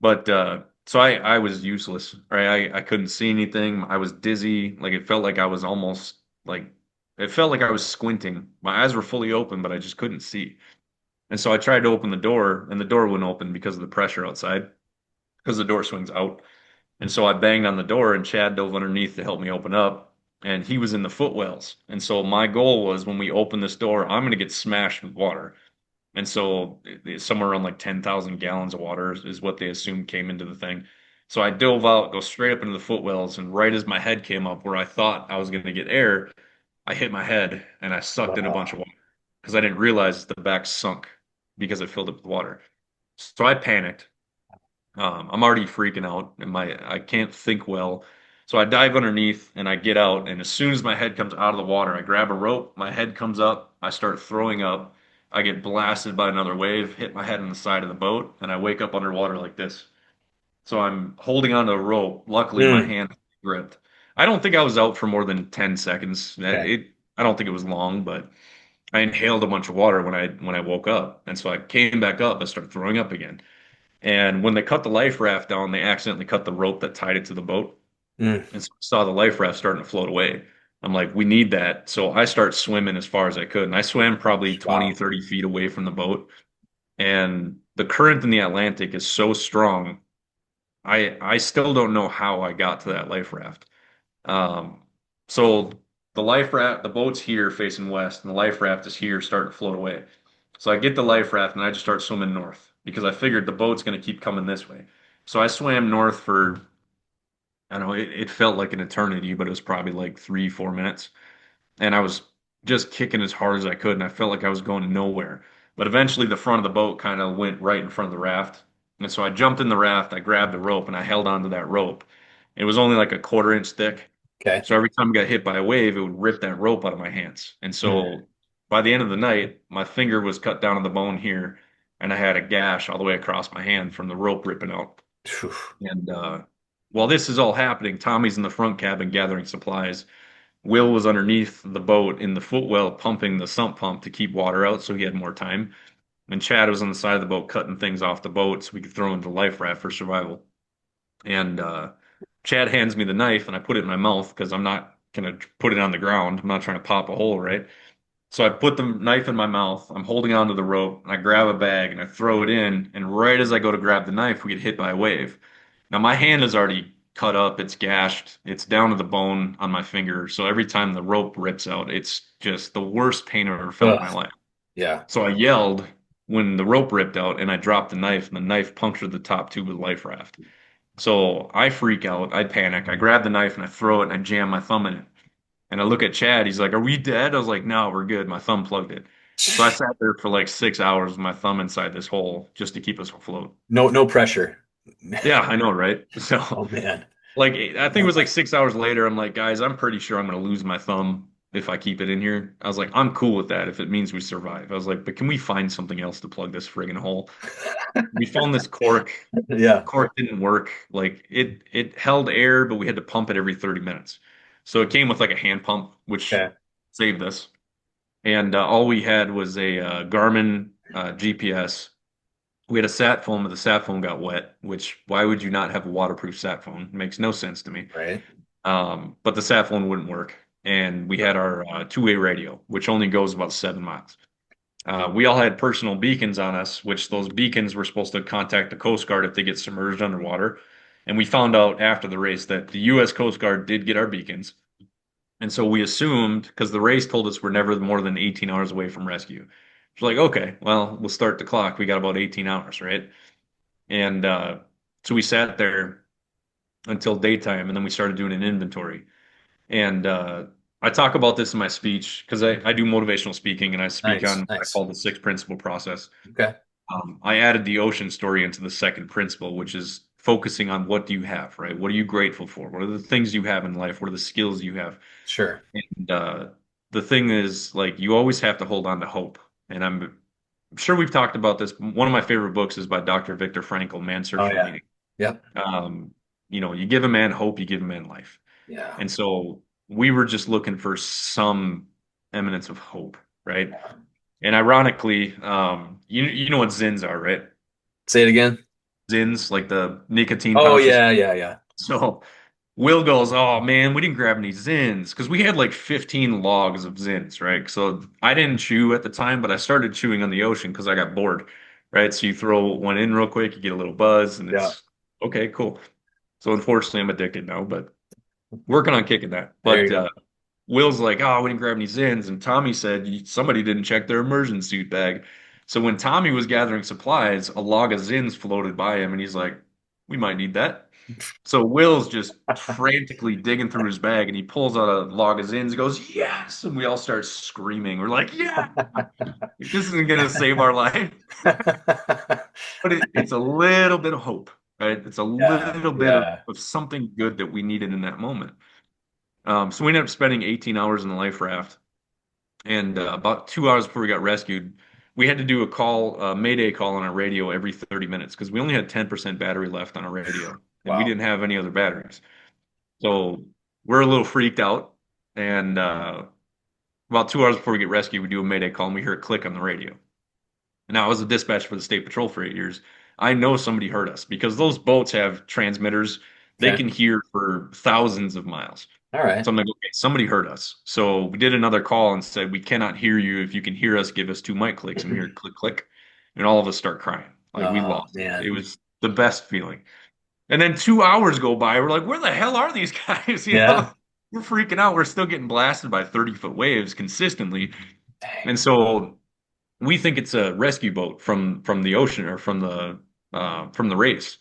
But so I was useless, right? I couldn't see anything. I was dizzy. Like it felt like I was almost like it felt like I was squinting. My eyes were fully open, but I just couldn't see. And so I tried to open the door, and the door wouldn't open because of the pressure outside, because the door swings out. And so I banged on the door, and Chad dove underneath to help me open up. And he was in the footwells. And so my goal was when we open this door, I'm going to get smashed with water. And so somewhere around like 10,000 gallons of water is what they assumed came into the thing. So I dove out, go straight up into the footwells, and right as my head came up where I thought I was going to get air, I hit my head and I sucked in a bunch Oh. of water because I didn't realize the back sunk because it filled up with water. So I panicked. I'm already freaking out and I can't think well. So I dive underneath and I get out. And as soon as my head comes out of the water, I grab a rope, my head comes up, I start throwing up. I get blasted by another wave, hit my head on the side of the boat, and I wake up underwater like this. So I'm holding onto a rope. Luckily, my Hmm. hand gripped. I don't think I was out for more than 10 seconds. Okay. I don't think it was long, but I inhaled a bunch of water when I woke up. And so I came back up, I started throwing up again. And when they cut the life raft down, they accidentally cut the rope that tied it to the boat. Hmm. And so I saw the life raft starting to float away. I'm like, we need that. So I start swimming as far as I could. And I swam probably 20, Wow. 30 feet away from the boat. And the current in the Atlantic is so strong. I still don't know how I got to that life raft. Um, so the life raft, the boat's here facing west, and the life raft is here starting to float away. So I get the life raft and I just start swimming north because I figured the boat's going to keep coming this way. So I swam north for, I don't know, it felt like an eternity, but it was probably like 3, 4 minutes. And I was just kicking as hard as I could, and I felt like I was going nowhere. But eventually, the front of the boat kind of went right in front of the raft. And so I jumped in the raft, I grabbed the rope, and I held onto that rope. It was only like a 1/4 inch thick. Okay. So every time I got hit by a wave, it would rip that rope out of my hands. And Hmm. so by the end of the night, my finger was cut down to the bone here, and I had a gash all the way across my hand from the rope ripping out. Phew. And while this is all happening, Tommy's in the front cabin gathering supplies. Will was underneath the boat in the footwell pumping the sump pump to keep water out so he had more time. And Chad was on the side of the boat cutting things off the boat so we could throw into the life raft for survival. And Chad hands me the knife and I put it in my mouth because I'm not going to put it on the ground. I'm not trying to pop a hole, right? So I put the knife in my mouth. I'm holding onto the rope. And I grab a bag and I throw it in. And right as I go to grab the knife, we get hit by a wave. Now my hand is already cut up. It's gashed. It's down to the bone on my finger. So every time the rope rips out, it's just the worst pain I've ever felt in my Ugh. life. Yeah. So I yelled when the rope ripped out and I dropped the knife and the knife punctured the top tube of the life raft. So I freak out. I panic. I grab the knife and I throw it and I jam my thumb in it. And I look at Chad. He's like, "Are we dead?" I was like, "No, we're good. My thumb plugged it." So I sat there for like 6 hours with my thumb inside this hole just to keep us afloat. No, no pressure. Yeah, I know, right? So, Oh man. like, I think it was like 6 hours later. I'm like, guys, I'm pretty sure I'm going to lose my thumb if I keep it in here. I was like, I'm cool with that if it means we survive. I was like, but can we find something else to plug this friggin' hole? We found this cork. Yeah. Cork didn't work. Like it held air, but we had to pump it every 30 minutes. So it came with like a hand pump, which Okay. saved us. And all we had was a Garmin GPS. We had a sat phone, but the sat phone got wet, which why would you not have a waterproof sat phone? Makes no sense to me. Right. But the sat phone wouldn't work. And we had our two-way radio, which only goes about 7 miles. We all had personal beacons on us, which those beacons were supposed to contact the Coast Guard if they get submerged underwater. And we found out after the race that the U.S. Coast Guard did get our beacons. And so we assumed, because the race told us we're never more than 18 hours away from rescue. It's like, okay, well, we'll start the clock. We got about 18 hours, right? And so we sat there until daytime, and then we started doing an inventory. And I talk about this in my speech because I do motivational speaking and I speak on Nice. what I Nice. call the six principle process. Okay. I added the ocean story into the second principle, which is focusing on what do you have, right? What are you grateful for? What are the things you have in life? What are the skills you have? Sure. And the thing is, like, you always have to hold on to hope. And I'm sure we've talked about this. One of my favorite books is by Dr. Viktor Frankl, Man's Search Oh for yeah. Meaning. Yep. You give a man hope, you give a man life. Yeah. And so we were just looking for some eminence of hope, right? And ironically, you know what Zins are, right? Say it again. Zins, like the nicotine Oh pouches. yeah, yeah, yeah. So Will goes, "Oh man, we didn't grab any Zins because we had like 15 logs of Zins, right?" So I didn't chew at the time, but I started chewing on the ocean because I got bored, right? So you throw one in real quick, you get a little buzz, and Yeah. it's okay, cool. So unfortunately, I'm addicted now, but working on kicking that. There But you go. Will's like, "Oh, we didn't grab any Zins," and Tommy said somebody didn't check their immersion suit bag. So when Tommy was gathering supplies, a log of Zins floated by him, and he's like, "We might need that." So Will's just frantically digging through his bag, and he pulls out a log of Zins, and goes, "Yes!" And we all start screaming. We're like, "Yeah, this isn't gonna save our life," but it's a little bit of hope, right? It's a Yeah. little bit Yeah. of something good that we needed in that moment. So we ended up spending 18 hours in the life raft, and about 2 hours before we got rescued, we had to do a call, a Mayday call on our radio every 30 minutes because we only had 10% battery left on our radio, and we Wow. didn't have any other batteries. So we're a little freaked out, and about 2 hours before we get rescued, we do a Mayday call, and we hear a click on the radio. Now, I was a dispatcher for the State Patrol for 8 years. I know somebody heard us because those boats have transmitters. They Okay. can hear for thousands of miles. All right. So I'm like, okay, somebody heard us. So we did another call and said, we cannot hear you. If you can hear us, give us two mic clicks. And we hear click, click. And all of us start crying. Like we Oh lost it. It man. was the best feeling. And then 2 hours go by. We're like, where the hell are these guys? You Yeah. know, we're freaking out. We're still getting blasted by 30-foot waves consistently. And so we think it's a rescue boat from the ocean or from the race.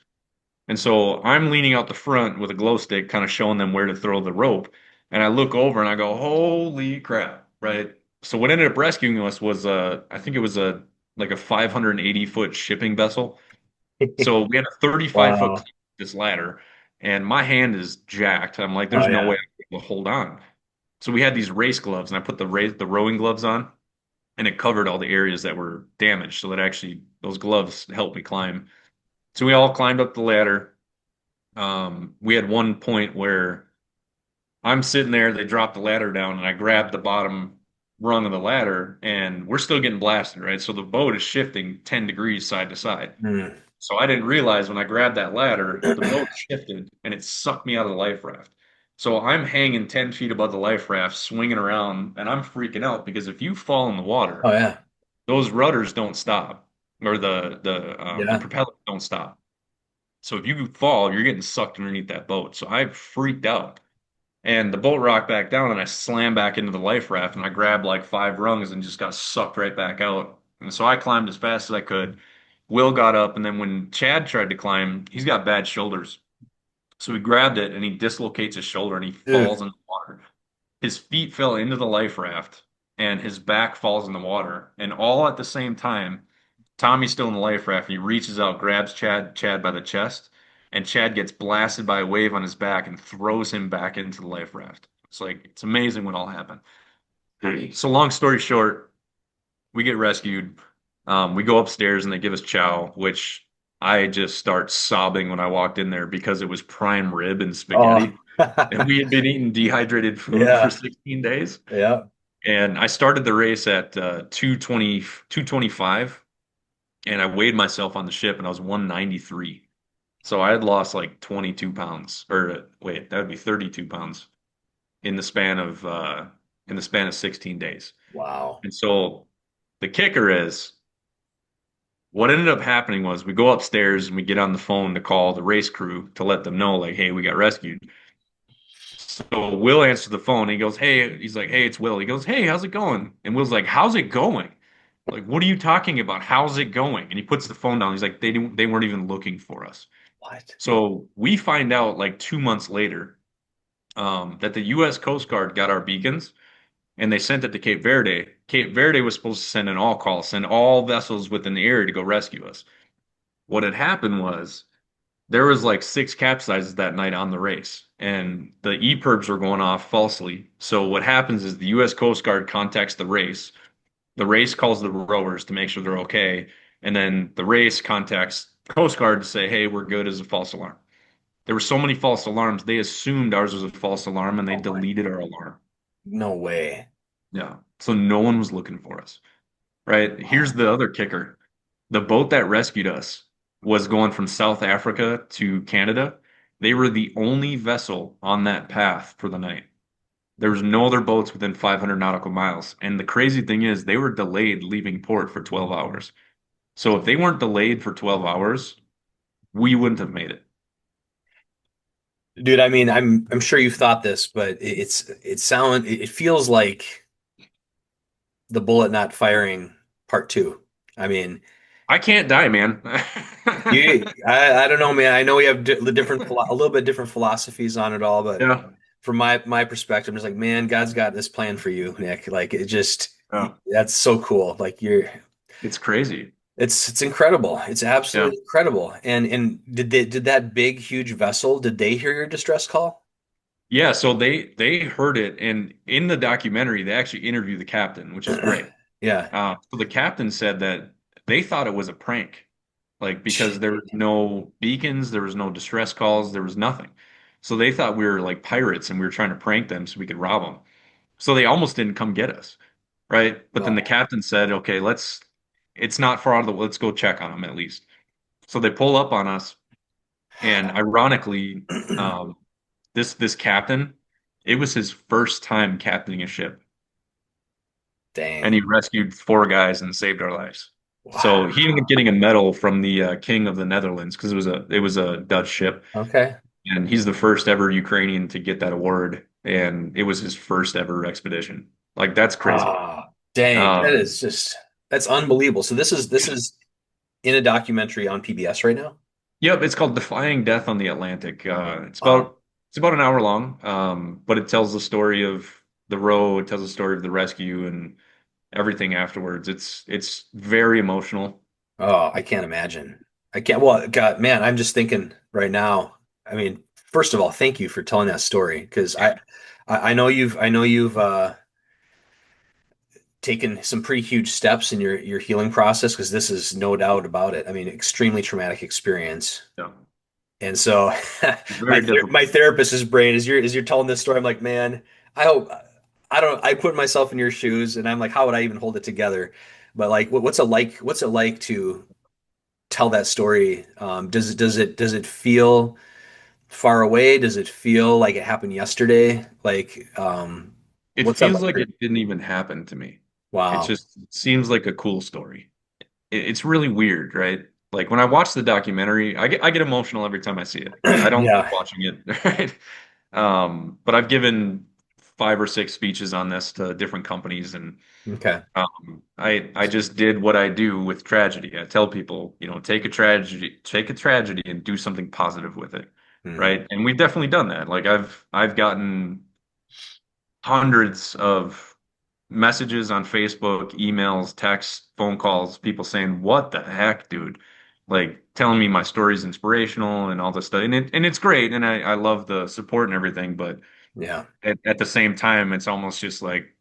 And so I'm leaning out the front with a glow stick, kind of showing them where to throw the rope. And I look over and I go, holy crap, right? So what ended up rescuing us was I think it was a like a 580-foot shipping vessel. So we had a 35-foot Wow. this ladder, and my hand is jacked. I'm like, Oh there's no way yeah. I'm able to hold on. So we had these race gloves, and I put the rowing gloves on, and it covered all the areas that were damaged. So that actually those gloves helped me climb. So we all climbed up the ladder. We had one point where I'm sitting there, they dropped the ladder down, and I grabbed the bottom rung of the ladder, and we're still getting blasted, right? So the boat is shifting 10 degrees side to side. Hmm. So I didn't realize when I grabbed that ladder, the boat shifted and it sucked me out of the life raft. So I'm hanging 10 feet above the life raft, swinging around, and I'm freaking out because if you fall in the Oh water, yeah. those rudders don't stop, or the Yeah. propellers don't stop. So if you fall, you're getting sucked underneath that boat. So I freaked out. And the boat rocked back down, and I slammed back into the life raft, and I grabbed like five rungs and just got sucked right back out. And so I climbed as fast as I could. Will got up, and then when Chad tried to climb, he's got bad shoulders. So he grabbed it and he dislocates his shoulder and he Ugh. falls in the water. His feet fell into the life raft and his back falls in the water. And all at the same time, Tommy's still in the life raft. He reaches out, grabs Chad by the chest, and Chad gets blasted by a wave on his back and throws him back into the life raft. It's like it's amazing what all happened. So long story short, we get rescued. We go upstairs and they give us chow, which I just start sobbing when I walked in there because it was prime rib and Oh. spaghetti. And we had been eating dehydrated food for Yeah. 16 days. Yeah. And I started the race at 220, 225, and I weighed myself on the ship and I was 193. So I had lost like 22 pounds, or wait, that would be 32 pounds in the span of 16 days. Wow. And so the kicker is what ended up happening was we go upstairs and we get on the phone to call the race crew to let them know, like, hey, we got rescued. So Will answers the phone. He goes, hey, he's like, hey, it's Will. He goes, hey, how's it going? And Will's like, how's it going? Like, what are you talking about? How's it going? And he puts the phone down. He's like, they weren't even looking for us. What? So we find out like 2 months later that the U.S. Coast Guard got our beacons and they sent it to Cape Verde. Cape Verde was supposed to send an all call, send all vessels within the area to go rescue us. What had happened was there was like six capsizes that night on the race, and the EPIRBs were going off falsely. So what happens is the U.S. Coast Guard contacts the race. The race calls the rowers to make sure they're okay, and then the race contacts Coast Guard to say, "Hey, we're good" as a false alarm. There were so many false alarms, they assumed ours was a false alarm, and they Oh my. deleted our alarm. No way. Yeah, so no one was looking for us. Right? Here's Wow. the other kicker. The boat that rescued us was going from South Africa to Canada. They were the only vessel on that path for the night. There was no other boats within 500 nautical miles. And the crazy thing is, they were delayed leaving port for 12 hours. So if they weren't delayed for 12 hours, we wouldn't have made it. Dude, I mean, I'm sure you've thought this, but it feels like the bullet not firing part two. I mean, I can't die, man. I don't know, man. I know we have a little bit different philosophies on it all, but Yeah, from my perspective, I'm just like, man, God's got this plan for you, Nick. Like it just yeah. that's so cool. Like It's crazy. it's incredible. It's Yeah. absolutely incredible. And did that big huge vessel, did they hear your distress call? Yeah, so they heard it, and in the documentary, they actually interview the captain, which is great. Yeah. So the captain said that they thought it was a prank, like because there was no beacons, there was no distress calls, there was nothing. So they thought we were like pirates and we were trying to prank them so we could rob them. So they almost didn't come get us, right? But then the Oh. captain said, "Okay, it's not far out of the, let's go check on them at least." So they pull up on us, and ironically, um, this captain. It was his first time captaining a ship, and Dang. he rescued four guys and saved our lives. So he ended up Wow. getting a medal from the King of the Netherlands because it was a Dutch ship, Okay. and he's the first ever Ukrainian to get that award, and it was his first ever expedition. Like that's crazy. Ah, dang. That Um, is just that's unbelievable. So this is in a documentary on PBS right now? Yep, it's called Defying Death on the Atlantic. It's Wow. about an hour long, but it tells the story of the row. It tells the story of the rescue and everything afterwards. It's very emotional. Oh, I can't imagine. I can't. Well, God, man, I'm just thinking right now. I mean, first of all, thank you for telling that story because I know you've taken some pretty huge steps in your healing process because this is no doubt about it. I mean, extremely traumatic experience. Yeah, And so very my difficult. therapist's brain as you're telling this story, I'm like, man, I hope I don't I put myself in your shoes and I'm like, how would I even hold it together? But like what's it like to tell that story? Does it feel far away? Does it feel like it happened yesterday? Like It what's that feels like like for you? it didn't even happen to me. Wow. It seems like a cool story. It's really weird, right? Like when I watch the documentary, I get emotional every time I see it, right? I don't like Yeah. watching it, right? But I've given five or six speeches on this to different companies, and Okay. I just did what I do with tragedy. I tell people, take a tragedy and do something positive with it, Hmm. right? And we've definitely done that. Like I've gotten hundreds of messages on Facebook, emails, texts, phone calls, people saying, "What the heck, dude?" Like telling me my story's inspirational and all this stuff. And it's great, and I love the support and everything, but Yeah. at the same time, it's almost just like,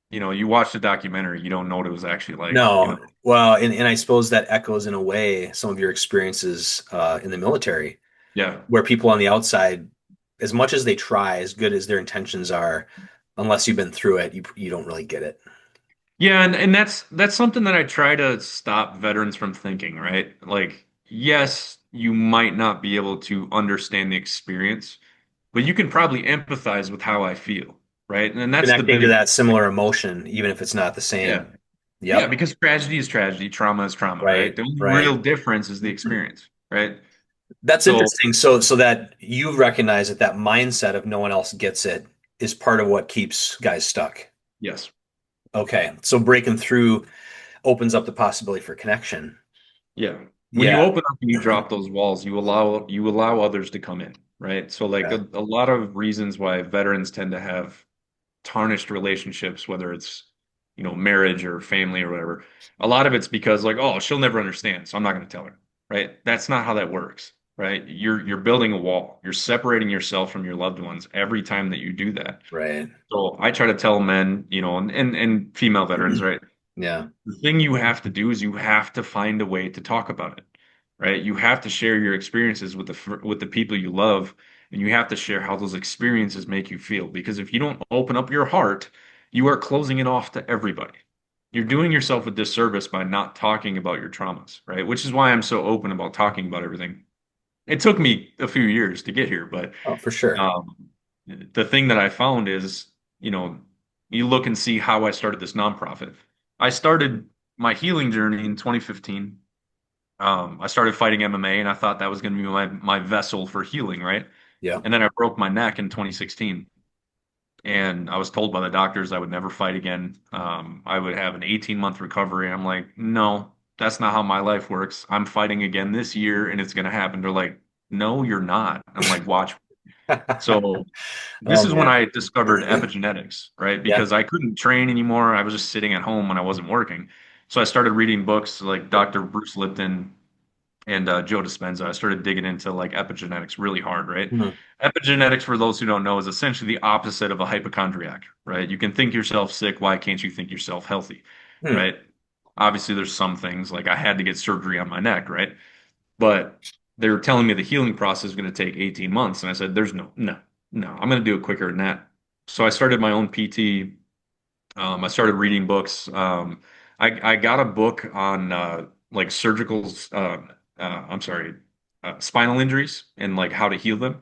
you watch the documentary, you don't know what it was actually like. No. Well, and I suppose that echoes in a way some of your experiences in the military, Yeah. where people on the outside, as much as they try, as good as their intentions are, unless you've been through it, you don't really get it. Yeah, and that's something that I try to stop veterans from thinking, right? Like, yes, you might not be able to understand the experience, but you can probably empathize with how I feel, right? And that's the Connecting to biggest that thing. similar emotion, even if it's not the Yeah. same. Yeah, Yep. because tragedy is tragedy, trauma is trauma, right? Right. The only Right. real difference is the experience, right? That's So, interesting. So that you recognize that mindset of no one else gets it is part of what keeps guys stuck. yes. Okay. So breaking through opens up the possibility for connection. Yeah. When you Yeah. open up and you drop those walls, you allow others to come in, right? So like Yeah. a lot of reasons why veterans tend to have tarnished relationships, whether it's, marriage or family or whatever. A lot of it's because like, oh, she'll never understand, so I'm not going to tell her, right? That's not how that works, right? You're building a wall. You're separating yourself from your loved ones every time that you do that. Right. So I try to tell men, and female veterans, right? Yeah. The thing you have to do is you have to find a way to talk about it, right? You have to share your experiences with the people you love, and you have to share how those experiences make you feel. Because if you don't open up your heart, you are closing it off to everybody. You're doing yourself a disservice by not talking about your traumas, right? Which is why I'm so open about talking about everything. It took me a few years to get here, but Oh, for sure. the thing that I found is, you look and see how I started this nonprofit. I started my healing journey in 2015. I started fighting MMA, and I thought that was going to be my vessel for healing, right? Yeah. And then I broke my neck in 2016, and I was told by the doctors I would never fight again. I would have an 18-month recovery. I'm like, no, that's not how my life works. I'm fighting again this year, and it's going to happen. They're like, no, you're not. I'm like, watch. So this Oh is when man. I discovered epigenetics, right? Yeah. Because I couldn't train anymore. I was just sitting at home when I wasn't working. So I started reading books like Dr. Bruce Lipton and Joe Dispenza. I started digging into like epigenetics really hard, right? Hmm. Epigenetics, for those who don't know, is essentially the opposite of a hypochondriac, right? You can think yourself sick. Why can't you think yourself healthy, Hmm. right? Obviously, there's some things like I had to get surgery on my neck, right? But they were telling me the healing process is going to take 18 months. And I said, there's no, I'm going to do it quicker than that. So I started my own PT. I started reading books. I got a book on like I'm sorry, spinal injuries and like how to heal them.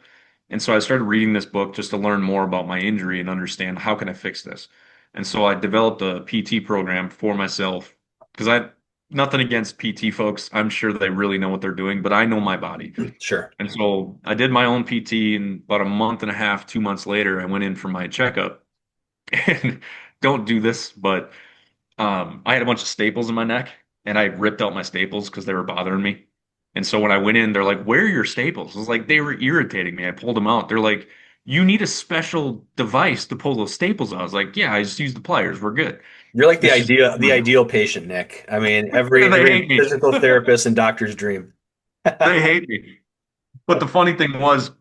And so I started reading this book just to learn more about my injury and understand how can I fix this. And so I developed a PT program for myself because I nothing against PT folks. I'm sure they really know what they're doing, but I know my body. Sure. And so I did my own PT, and about a month and a half, 2 months later, I went in for my checkup. And don't do this, but I had a bunch of staples in my neck, and I ripped out my staples because they were bothering me. And so when I went in, they're like, "Where are your staples?" I was like, "They were irritating me." I pulled them out. They're like, "You need a special device to pull those staples out." I was like, "Yeah, I just use the pliers. We're good." You're like It's just the ideal patient, Nick. I mean, they every hate me. physical therapist and doctor's dream. They hate me. But the funny thing was,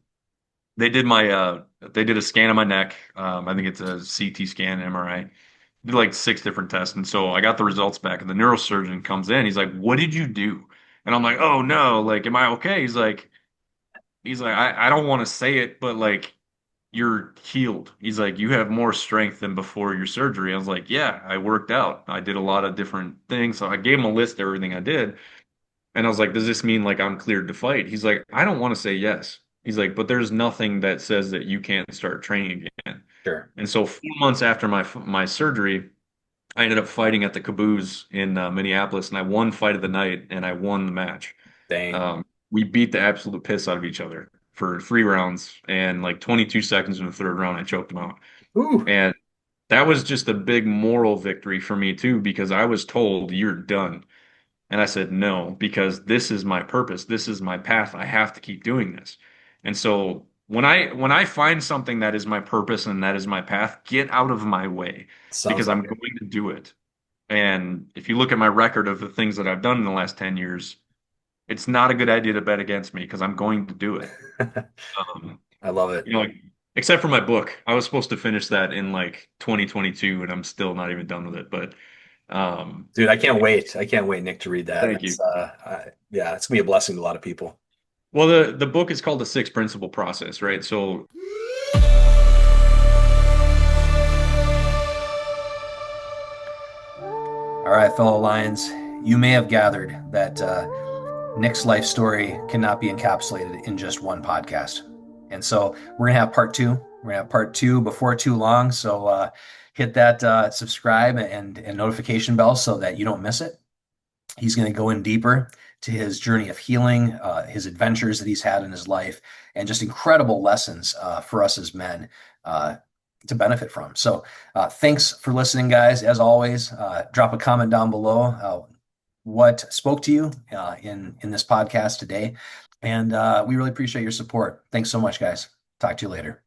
they did a scan of my neck. I think it's a CT scan, MRI. Did like 6 different tests, and so I got the results back. And the neurosurgeon comes in. He's like, "What did you do?" And I'm like, "Oh no, like, am I okay?" He's like, I don't want to say it, but like, you're healed. He's like, "You have more strength than before your surgery." I was like, "Yeah, I worked out. I did a lot of different things." So I gave him a list of everything I did. And I was like, "Does this mean like I'm cleared to fight?" He's like, "I don't want to say yes." He's like, "But there's nothing that says that you can't start training again." Sure. And so 4 months after my surgery, I ended up fighting at the Caboose in Minneapolis, and I won fight of the night, and I won the match. Dang. We beat the absolute piss out of each other for 3 rounds, and like 22 seconds in the third round, I choked him out. Ooh. And that was just a big moral victory for me too, because I was told you're done. And I said no, because this is my purpose. This is my path. I have to keep doing this. And so when I find something that is my purpose and that is my path, get out of my way Sounds because like I'm it. going to do it. And if you look at my record of the things that I've done in the last 10 years, it's not a good idea to bet against me because I'm going to do it. Um, I love it. like, except for my book. I was supposed to finish that in like 2022 and I'm still not even done with it. But Dude, I can't wait. I can't wait, Nick, to read that. thank That's you. yeah, it's gonna be a blessing to a lot of people. Well, the book is called the Six Principle Process, right? So All right, fellow Lions, you may have gathered that Nick's life story cannot be encapsulated in just one podcast. And so we're going to have part two. We're going to have part two before too long. So hit that subscribe and notification bell so that you don't miss it. He's going to go in deeper to his journey of healing, his adventures that he's had in his life, and just incredible lessons for us as men to benefit from. So thanks for listening, guys. As always, drop a comment down below what spoke to you in this podcast today. And we really appreciate your support. Thanks so much, guys. Talk to you later.